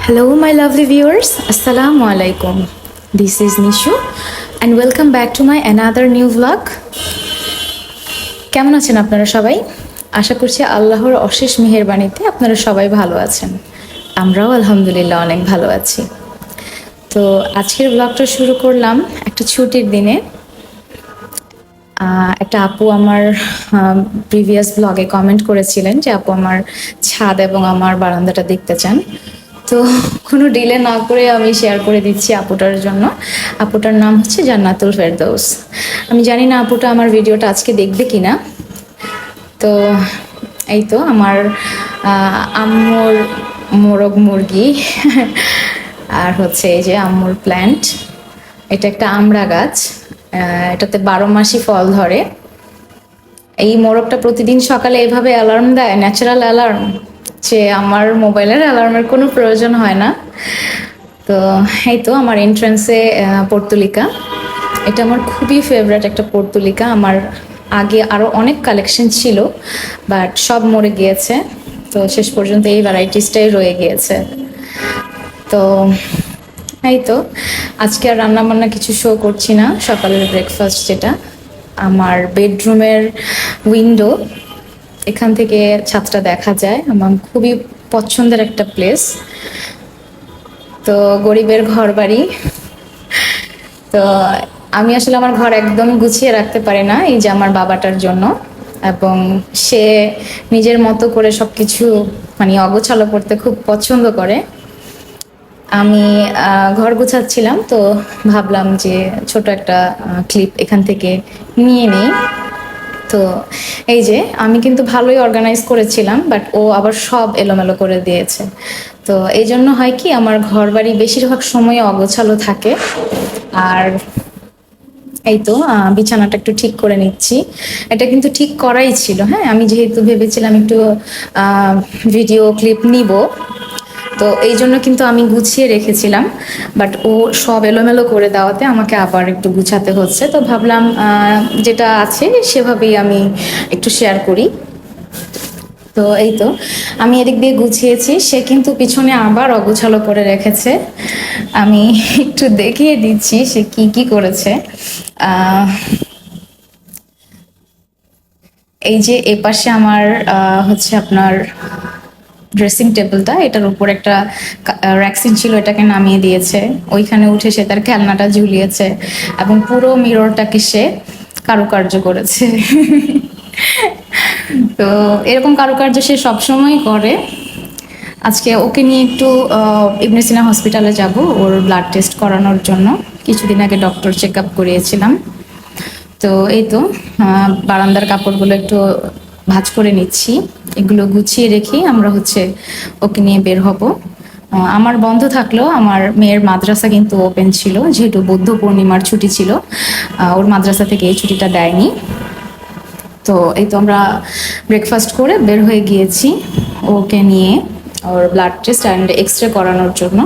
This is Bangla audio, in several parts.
Hello, my lovely viewers. Assalamu alaikum. This is Nishu, and welcome back to my another new vlog. কেমন আছেন আপনারা সবাই? আশা করছি আল্লাহর অশেষ মেহেরবানিতে আপনারা সবাই ভালো আছেন। আমরাও আলহামদুলিল্লাহ অনেক ভালো আছি। তো আজকের ব্লগটা শুরু করলাম একটা ছুটির দিনে। একটা আপু আমার প্রিভিয়াস ব্লগে কমেন্ট করেছিলেন যে আপু আমার ছাদ এবং আমার বারান্দাটা দেখতে চান। তো কোনো ডিলে না করে আমি শেয়ার করে দিচ্ছি আপুটার জন্য। আপুটার নাম হচ্ছে জান্নাতুল ফেরদৌস। আমি জানি না আপুটা আমার ভিডিওটা আজকে দেখবে কিনা। তো এই তো আমার আম্মুর মোরগ মুরগি আর হচ্ছে এই যে আম্মুর প্ল্যান্ট। এটা একটা আমড়া গাছ, এটাতে 12 মাসই ফল ধরে। এই মোরগটা প্রতিদিন সকালে এভাবে অ্যালার্ম দেয়, ন্যাচারাল অ্যালার্ম, যে আমার মোবাইলের অ্যালার্মের কোনো প্রয়োজন হয় না। তো এই তো আমার এন্ট্রান্সে পর্তুলিকা, এটা আমার খুবই ফেভারিট একটা পর্তুলিকা। আমার আগে আরও অনেক কালেকশন ছিল, বাট সব মরে গিয়েছে। তো শেষ পর্যন্ত এই ভ্যারাইটিসটাই রয়ে গিয়েছে। তো এই তো আজকে আর রান্না বান্না কিছু শো করছি না। সকালের ব্রেকফাস্ট যেটা, আমার বেডরুমের উইন্ডো, এখান থেকে ছাদটা দেখা যায়। আমার খুবই পছন্দের একটা প্লেস। তো গরিবের ঘর বাড়ি। তো আমি আসলে আমার ঘর একদম গুছিয়ে রাখতে পারি না, এই যে আমার বাবাটার জন্য। এবং সে নিজের মতো করে সবকিছু মানে অগোছালো করতে খুব পছন্দ করে। আমি ঘর গুছাচ্ছিলাম, তো ভাবলাম যে ছোট একটা ক্লিপ এখান থেকে নিয়ে নিই। তো এই যে আমি কিন্তু ভালোই অর্গানাইজ করেছিলাম, বাট ও আবার সব এলোমেলো করে দিয়েছে। তো এই জন্য হয় কি, আমার ঘর বাড়ি বেশিরভাগ সময় অগোছালো থাকে। আর এই তো বিছানাটা একটু ঠিক করে নিচ্ছি। এটা কিন্তু ঠিক করাই ছিল, হ্যাঁ। আমি যেহেতু ভেবেছিলাম একটু ভিডিও ক্লিপ নিব, তো এই জন্য কিন্তু আমি গুছিয়ে রেখেছিলাম। বাট ও সব এলোমেলো করে দেওয়াতে আমাকে আবার একটু গুছাতে হচ্ছে। তো ভাবলাম যেটা আছে সেভাবেই আমি একটু শেয়ার করি। তো এই তো আমি এদিক দিয়ে গুছিয়েছি, সে কিন্তু পিছনে আবার অগোছালো করে রেখেছে। আমি একটু দেখিয়ে দিচ্ছি সে কি কি করেছে। এই যে এ পাশে আমার হচ্ছে আপনার ড্রেসিং টেবিলটা, এটার উপর একটা র্যাকসিন ছিল, এটাকে নামিয়ে দিয়েছে। ওইখানে উঠে সে তার খেলনাটা ঝুলিয়েছে এবং পুরো মিররটাকে সে কারুকার্য করেছে। তো এরকম কারুকার্য সে সবসময় করে। আজকে ওকে নিয়ে একটু ইবনে সিনা হসপিটালে যাব ওর ব্লাড টেস্ট করানোর জন্য। কিছুদিন আগে ডক্টর চেক আপ করিয়েছিলাম। তো এই তো বারান্দার কাপড়গুলো একটু ভাঁজ করে নিচ্ছি, এগুলো গুছিয়ে রেখে আমরা হচ্ছে ওকে নিয়ে বের হব। আমার বন্ধ থাকলেও আমার মেয়ের মাদ্রাসা কিন্তু ওপেন ছিল, যেহেতু বৌদ্ধ পূর্ণিমার ছুটি ছিল। ওর মাদ্রাসা থেকে এই ছুটিটা দেয়নি। তো এই তো আমরা ব্রেকফাস্ট করে বের হয়ে গিয়েছি ওকে নিয়ে ওর blood test and X ray করানোর জন্য।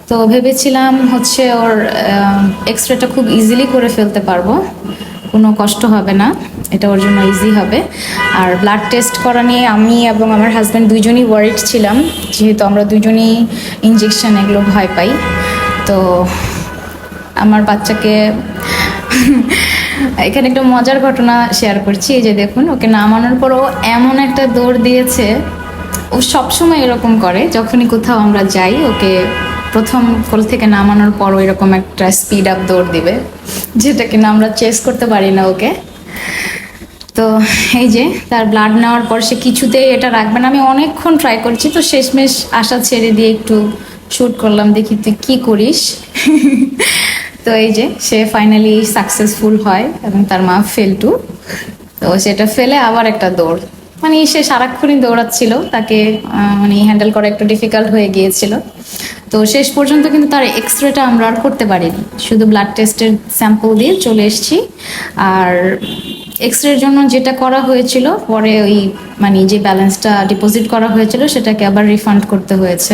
তো ভেবেছিলাম হচ্ছে ওর এক্স রেটা খুব ইজিলি করে ফেলতে পারবো, কোনো কষ্ট হবে না, এটা ওর জন্য ইজি হবে। আর ব্লাড টেস্ট করা নিয়ে আমি এবং আমার হাজব্যান্ড দুইজনই ওয়ারিড ছিলাম, যেহেতু আমরা দুজনই ইঞ্জেকশন এগুলো ভয় পাই। তো আমার বাচ্চাকে এখানে একটা মজার ঘটনা শেয়ার করছি। এই যে দেখুন, ওকে নামানোর পর ও এমন একটা দৌড় দিয়েছে। ও সবসময় এরকম করে, যখনই কোথাও আমরা যাই ওকে প্রথম কোল থেকে নামানোর পর এরকম একটা স্পিড আপ দৌড় দিবে, যেটা কিনা আমরা চেস করতে পারি না ওকে। তো এই যে তার ব্লাড নেওয়ার পর সে কিছুতেই এটা রাখবে না। আমি অনেকক্ষণ ট্রাই করছি, তো শেষমেশ আশা ছেড়ে দিয়ে একটু শ্যুট করলাম, দেখি তুই কি করিস। তো এই যে সে ফাইনালি সাকসেসফুল হয় এবং তার মা ফেল টু। তো সেটা ফেলে আবার একটা দৌড়, মানে সে সারাক্ষণই দৌড়াচ্ছিল, তাকে মানে হ্যান্ডেল করা একটু ডিফিকাল্ট হয়ে গিয়েছিল। তো শেষ পর্যন্ত কিন্তু তার এক্স রেটা আমরা আর করতে পারিনি, শুধু ব্লাড টেস্টের স্যাম্পল দিয়ে চলে এসেছি। আর এক্স রের জন্য যেটা করা হয়েছিল পরে ওই মানে যে ব্যালেন্সটা ডিপোজিট করা হয়েছিল সেটাকে আবার রিফান্ড করতে হয়েছে।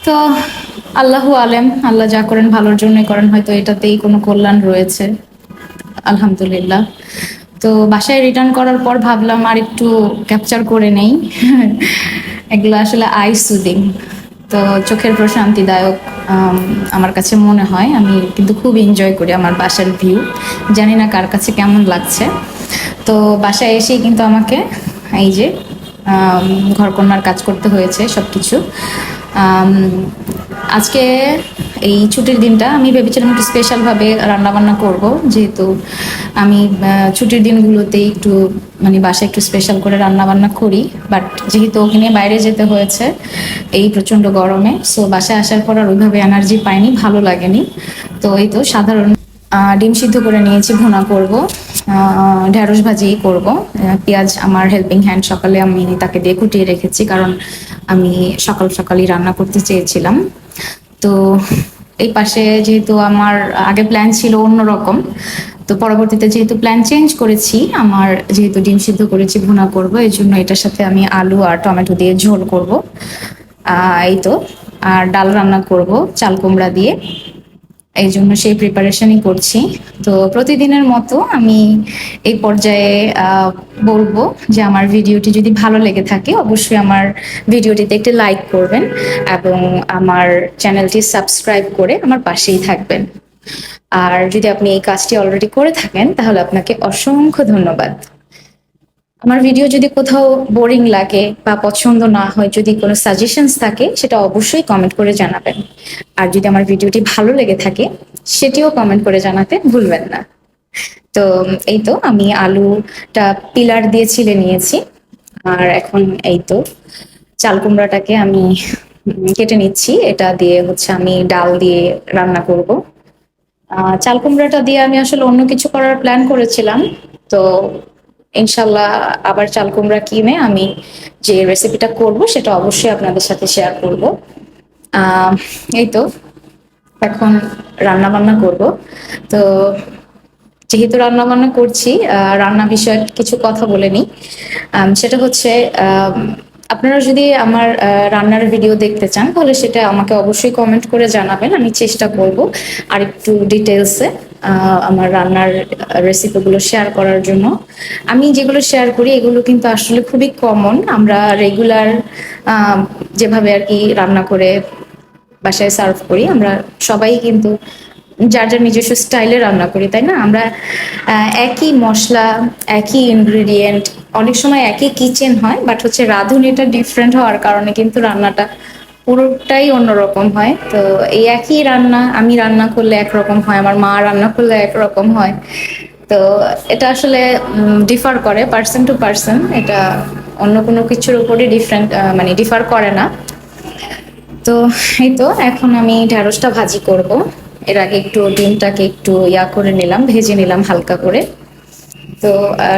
তো আল্লাহু আলেম, আল্লাহ যা করেন ভালোর জন্যই করেন, হয়তো এটাতেই কোনো কল্যাণ রয়েছে, আলহামদুলিল্লাহ। তো বাসায় রিটার্ন করার পর ভাবলাম আর একটু ক্যাপচার করে নেই। এগুলো আসলে আই সুদিং। তো চোখের প্রশান্তিদায়ক আমার কাছে মনে হয়। আমি কিন্তু খুব এনজয় করি আমার বাসার ভিউ। জানি না কার কাছে কেমন লাগছে। তো বাসায় এসেই কিন্তু আমাকে এই যে ঘরকন্নার কাজ করতে হয়েছে সবকিছু। আজকে এই ছুটির দিনটা আমি ভেবেছিলাম একটু স্পেশালভাবে রান্নাবান্না করব, যেহেতু আমি ছুটির দিনগুলোতে একটু মানে বাসায় একটু স্পেশাল করে রান্নাবান্না করি। বাট যেহেতু ওখানে বাইরে যেতে হয়েছে এই প্রচণ্ড গরমে, সো বাসায় আসার পর আর ওইভাবে এনার্জি পাইনি, ভালো লাগেনি। তো এই তো সাধারণ ডিম সিদ্ধ করে নিয়েছি, ভুনা করব, ঢেঁড়স ভাজি করব। পেঁয়াজ আমার হেল্পিং হ্যান্ড সকালে আমি তাকে দিয়ে কুটিয়ে রেখেছি, কারণ আমি সকাল সকালই রান্না করতে চেয়েছিলাম। তো এই পাশে যেহেতু আমার আগে প্ল্যান ছিল অন্যরকম, তো পরবর্তীতে যেহেতু প্ল্যান চেঞ্জ করেছি, আমার যেহেতু ডিম সিদ্ধ করেছি ভুনা করব, এই জন্য এটার সাথে আমি আলু আর টমেটো দিয়ে ঝোল করব। এই তো, আর ডাল রান্না করব চাল কুমড়া দিয়ে, এই জন্য সেই প্রিপারেশনই করছি। তো প্রতিদিনের মতো আমি এই পর্যায়ে বলবো যে আমার ভিডিওটি যদি ভালো লেগে থাকে অবশ্যই আমার ভিডিওটিতে একটি লাইক করবেন এবং আমার চ্যানেলটি সাবস্ক্রাইব করে আমার পাশেই থাকবেন। আর যদি আপনি এই কাজটি অলরেডি করে থাকেন তাহলে আপনাকে অসংখ্য ধন্যবাদ। আমার ভিডিও যদি কোথাও বোরিং লাগে বা পছন্দ না হয়, যদি কোনো সাজেশনস থাকে সেটা অবশ্যই কমেন্ট করে জানাবেন। আর যদি আমার ভিডিওটি ভালো লেগে থাকে সেটিও কমেন্ট করে জানাতে ভুলবেন না। তো এই তো আমি আলুটা পিলার দিয়ে ছিলে নিয়েছি, আর এখন এই তো চাল কুমড়াটাকে আমি কেটে নিচ্ছি। এটা দিয়ে হচ্ছে আমি ডাল দিয়ে রান্না করব। চাল কুমড়াটা দিয়ে আমি আসলে অন্য কিছু করার প্ল্যান করেছিলাম। তো ইনশাল্লাহ আবার চাল কুমড়া কিনে আমি যে রেসিপিটা করব সেটা অবশ্যই আপনাদের সাথে শেয়ার করব। এই তো এখন রান্না বান্না করব। তো যেহেতু রান্না বান্না করছি, রান্না বিষয়ে কিছু কথা বলে নিই। সেটা হচ্ছে আপনারা যদি আমার রান্নার ভিডিও দেখতে চান তাহলে সেটা আমাকে অবশ্যই কমেন্ট করে জানাবেন। আমি চেষ্টা করব আর একটু ডিটেলসে আমার রান্নার রেসিপিগুলো শেয়ার করার জন্য। আমি যেগুলো শেয়ার করি এগুলো কিন্তু আসলে খুবই কমন, আমরা রেগুলার যেভাবে আর কি রান্না করে বাসায় সার্ভ করি, আমরা সবাই কিন্তু যার যার নিজস্ব স্টাইলে রান্না করি, তাই না? আমরা একই মশলা, একই ইনগ্রিডিয়েন্ট, অনেক সময় একই কিচেন হয়, বাট হচ্ছে রাঁধুনিটা ডিফারেন্ট হওয়ার কারণে কিন্তু রান্নাটা পুরোটাই অন্যরকম হয়। তো এই একই রান্না আমি রান্না করলে একরকম হয়, আমার মা রান্না করলে একরকম হয়। তো এটা আসলে ডিফার করে পার্সন টু পার্সন, এটা অন্য কোনো কিছুর উপরে ডিফারেন্ট মানে ডিফার করে না। তো এই তো এখন আমি ঢেঁড়সটা ভাজি করব। এর আগে একটু ডিমটাকে একটু করে নিলাম, ভেজে নিলাম হালকা করে। তো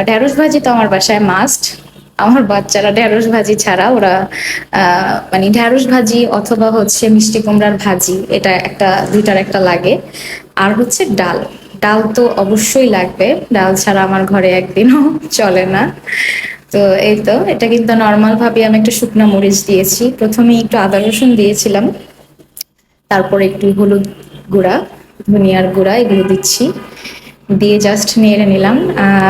ঢেঁড়স ভাজি তো আমার বাসায় মাস্ট। আমার বাচ্চারা ঢেঁড়স ভাজি ছাড়া ওরা মানে ঢেঁড়স ভাজি অথবা হচ্ছে মিষ্টি কুমড়ার ভাজি, এটা একটা দুইটার একটা লাগে। আর হচ্ছে ডাল, ডাল তো অবশ্যই লাগবে, ডাল ছাড়া আমার ঘরে একদিনও চলে না। তো এই তো এটা কিন্তু নর্মাল ভাবে আমি একটা শুকনো মরিচ দিয়েছি, প্রথমে একটু আদা রসুন দিয়েছিলাম, তারপর একটু হলুদ গুঁড়া, ধনিয়ার গুঁড়া এগুলো দিচ্ছি, দিয়ে জাস্ট নেড়ে নিলাম।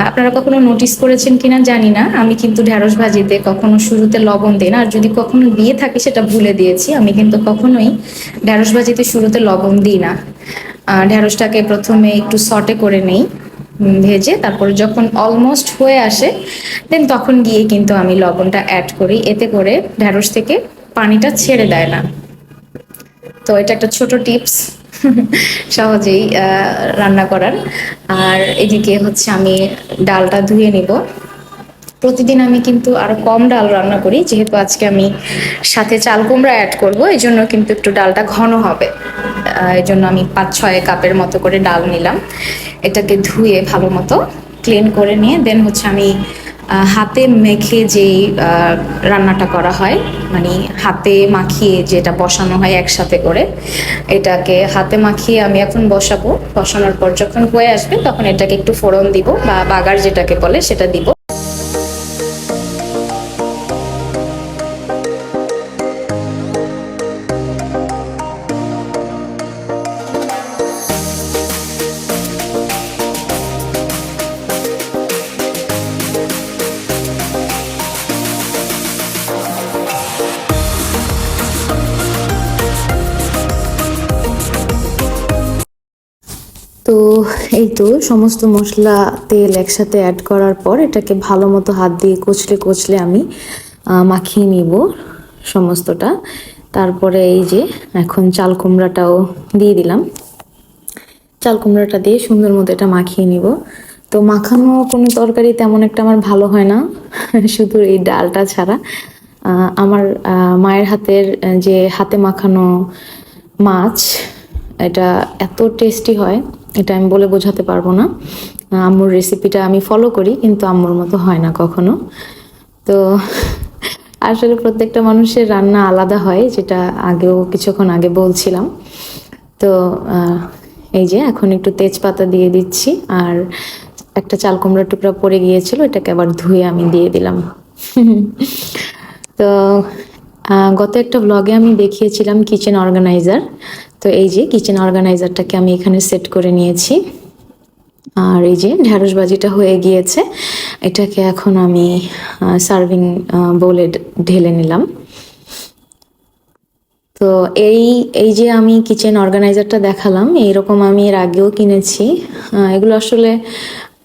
আপনারা কখনো নোটিস করেছেন কিনা জানি না, আমি কিন্তু ঢেঁড়স ভাজিতে কখনো শুরুতে লবণ দিই না, আর যদি কখনো দিয়ে থাকি সেটা ভুলে দিয়েছি। আমি কিন্তু কখনোই ঢেঁড়স ভাজিতে শুরুতে লবণ দিই না। ঢেঁড়সটাকে প্রথমে একটু সটে করে নেই ভেজে, তারপর যখন অলমোস্ট হয়ে আসে দেন তখন গিয়ে কিন্তু আমি লবণটা অ্যাড করি, এতে করে ঢেঁড়স থেকে পানিটা ছেড়ে দেয় না। তো এটা একটা ছোট টিপস সহজেই রান্না করার। আর এদিকে হচ্ছে আমি ডালটা ধুয়ে নিব। প্রতিদিন আমি কিন্তু আরো কম ডাল রান্না করি, যেহেতু আজকে আমি সাথে চাল কুমড়া অ্যাড করব, এই জন্য কিন্তু একটু ডালটা ঘন হবে। এই জন্য আমি 5-6 কাপের মতো করে ডাল নিলাম। এটাকে ধুয়ে ভালো মতো ক্লিন করে নিয়ে দেন হচ্ছে আমি হাতে মেখে যেই রান্নাটা করা হয়, মানে হাতে মাখিয়ে যেটা বসানো হয় একসাথে করে, এটাকে হাতে মাখিয়ে আমি এখন বসাবো। বসানোর পর যখন হয়ে আসবে তখন এটাকে একটু ফোড়ন দিব বা বাগার যেটাকে বলে সেটা দিব। তো এই তো সমস্ত মশলা তেল একসাথে অ্যাড করার পর এটাকে ভালো মতো হাত দিয়ে কচলে কচলে আমি মাখিয়ে নিব সমস্তটা। তারপরে এই যে এখন চাল কুমড়াটাও দিয়ে দিলাম, চাল কুমড়াটা দিয়ে সুন্দর মতো এটা মাখিয়ে নিব। তো মাখানো কোনো তরকারি তেমন একটা আমার ভালো হয় না, শুধু এই ডালটা ছাড়া। আমার মায়ের হাতের যে হাতে মাখানো মাছ, এটা এত টেস্টি হয়, এটা আমি বলে বোঝাতে পারবো না। আম্মুর রেসিপিটা আমি ফলো করি, কিন্তু আম্মুর মতো হয় না কখনো। তো আসলে প্রত্যেকটা মানুষের রান্না আলাদা হয়, যেটা আগেও কিছুক্ষণ আগে বলছিলাম। তো এই যে এখন একটু তেজপাতা দিয়ে দিচ্ছি, আর একটা চাল কুমড়ার টুকরা পড়ে গিয়েছিল, এটাকে আবার ধুয়ে আমি দিয়ে দিলাম। তো গত একটা ব্লগে আমি দেখিয়েছিলাম কিচেন অর্গানাইজার। তো এই যে কিচেন অর্গানাইজারটাকে আমি এখানে সেট করে নিয়েছি। আর এই যে ঢ্যাঁড়স ভাজিটা হয়ে গিয়েছে, এটাকে এখন আমি সার্ভিং বোলে ঢেলে নিলাম। তো এই এই যে আমি কিচেন অর্গানাইজারটা দেখালাম, এইরকম আমি এর আগেও কিনেছি। এগুলো আসলে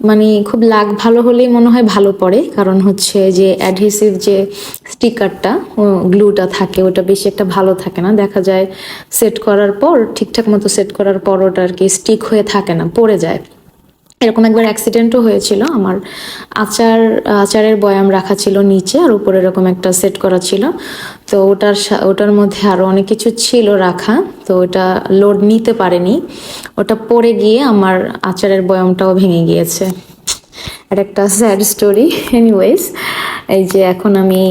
মানে খুব ভালো হলেই মনে হয় ভালো পড়ে, কারণ হচ্ছে যে অ্যাডহেসিভ যে স্টিকারটা, গ্লুটা থাকে, ওটা বেশি একটা ভালো থাকে না। দেখা যায় সেট করার পর, ঠিকঠাক মতো সেট করার পর ওটা আর কি স্টিক হয়ে থাকে না, পড়ে যায়। এরকম একবার অ্যাক্সিডেন্টও হয়েছিল আমার। আচারের বয়াম রাখা ছিল নিচে, আর উপরে এরকম একটা সেট করা ছিল। তো ওটার মধ্যে আরও অনেক কিছু ছিল রাখা, তো ওটা লোড নিতে পারেনি, ওটা পড়ে গিয়ে আমার আচারের বয়ামটাও ভেঙে গিয়েছে। আর একটা স্যাড স্টোরি। এনিওয়েজ, এই যে এখন আমি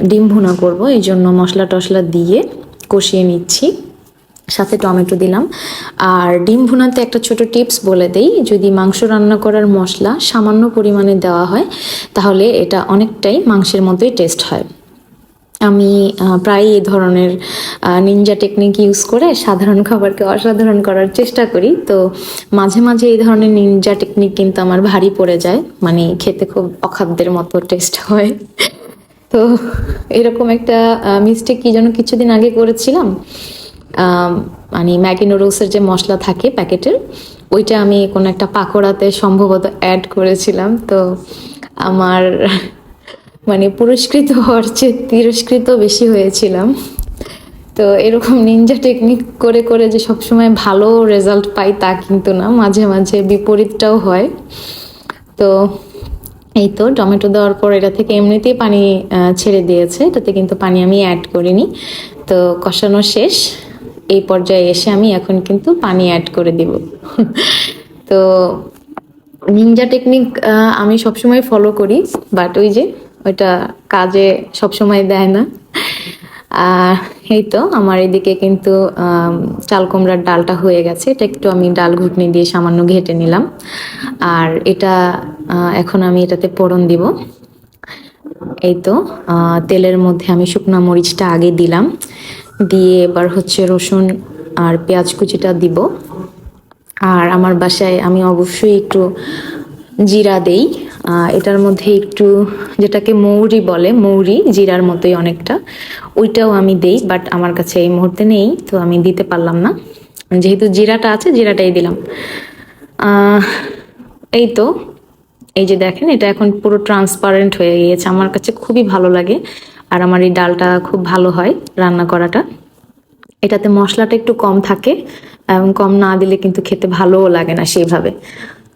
ডিম ভুনা করব, এই জন্য মশলা টশলা দিয়ে কষিয়ে নিচ্ছি, সাথে টমেটো দিলাম। আর ডিম ভুনাতে একটা ছোট টিপস বলে দেই, যদি মাংস রান্না করার মশলা সামান্য পরিমাণে দেওয়া হয়, তাহলে এটা অনেকটাই মাংসের মতোই টেস্ট হয়। আমি প্রায় এই ধরনের নিনজা টেকনিক ইউজ করে সাধারণ খাবারকে অসাধারণ করার চেষ্টা করি। তো মাঝে মাঝে এই ধরনের নিনজা টেকনিক কিন্তু আমার ভারী পড়ে যায়, মানে খেতে খুব অখাদ্যের মতো টেস্ট হয়। তো এরকম একটা মিস্টেক কি যেন কিছুদিন আগে করেছিলাম। মানে ম্যাগি নুডলসের যে মশলা থাকে প্যাকেটের, ওইটা আমি কোনো একটা পাকোড়াতে সম্ভবত অ্যাড করেছিলাম। তো আমার মানে পুরস্কৃত হওয়ার চেয়ে তিরস্কৃত বেশি হয়েছিলাম। তো এরকম নিনজা টেকনিক করে করে যে সবসময় ভালো রেজাল্ট পাই তা কিন্তু না, মাঝে মাঝে বিপরীতটাও হয়। তো এই তো টমেটো দেওয়ার পর এটা থেকে এমনিতেই পানি ছেড়ে দিয়েছে, এটাতে কিন্তু পানি আমি অ্যাড করিনি। তো কষানো শেষ, এই পর্যায়ে এসে আমি এখন কিন্তু পানি অ্যাড করে দিব। তো নিনজা টেকনিক আমি সবসময় ফলো করি, বাট ওই যে ওইটা কাজে সবসময় দেয় না। এই তো আমার এদিকে কিন্তু চাল কুমড়ার ডালটা হয়ে গেছে, এটা একটু আমি ডাল ঘুটনি দিয়ে সামান্য ঘেটে নিলাম। আর এটা এখন আমি এটাতে ফোড়ন দিব। এই তো তেলের মধ্যে আমি শুকনো মরিচটা আগে দিলাম, দিয়ে এবার হচ্ছে রসুন আর পেঁয়াজ কুচিটা দিব। আর আমার বাসায় আমি অবশ্যই একটু জিরা দেই, এটার মধ্যে একটু যেটাকে মৌরি বলে, মৌরি জিরার মতোই অনেকটা, ওইটাও আমি দেই, বাট আমার কাছে এই মুহূর্তে নেই, তো আমি দিতে পারলাম না। যেহেতু জিরাটা আছে, জিরাটাই দিলাম। এই তো এই যে দেখেন, এটা এখন পুরো ট্রান্সপারেন্ট হয়ে গিয়েছে, আমার কাছে খুবই ভালো লাগে। আর আমার এই ডালটা খুব ভালো হয় রান্না করাটা, এটাতে মশলাটা একটু কম থাকে, এবং কম না দিলে কিন্তু খেতে ভালোও লাগে না সেইভাবে।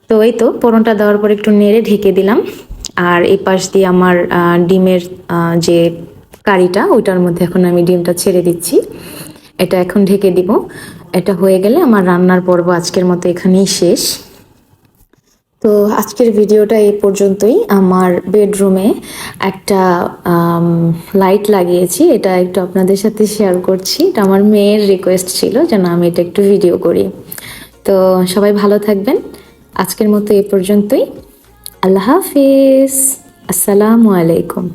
তো এই তো ফোড়নটা দেওয়ার পর একটু নেড়ে ঢেকে দিলাম। আর এই পাশ দিয়ে আমার ডিমের যে কারিটা, ওইটার মধ্যে এখন আমি ডিমটা ছেড়ে দিচ্ছি, এটা এখন ঢেকে দিব। এটা হয়ে গেলে আমার রান্নার পর্ব আজকের মতো এখানেই শেষ। তো আজকের ভিডিওটা এই পর্যন্তই। আমার বেডরুমে একটা লাইট লাগিয়েছি, এটা একটু আপনাদের সাথে শেয়ার করছি। এটা আমার মেয়ের রিকোয়েস্ট ছিল যেন আমি এটা একটু ভিডিও করি। তো সবাই ভালো থাকবেন, আজকের মতো এই পর্যন্তই। আল্লাহ হাফিজ, আসসালামু আলাইকুম।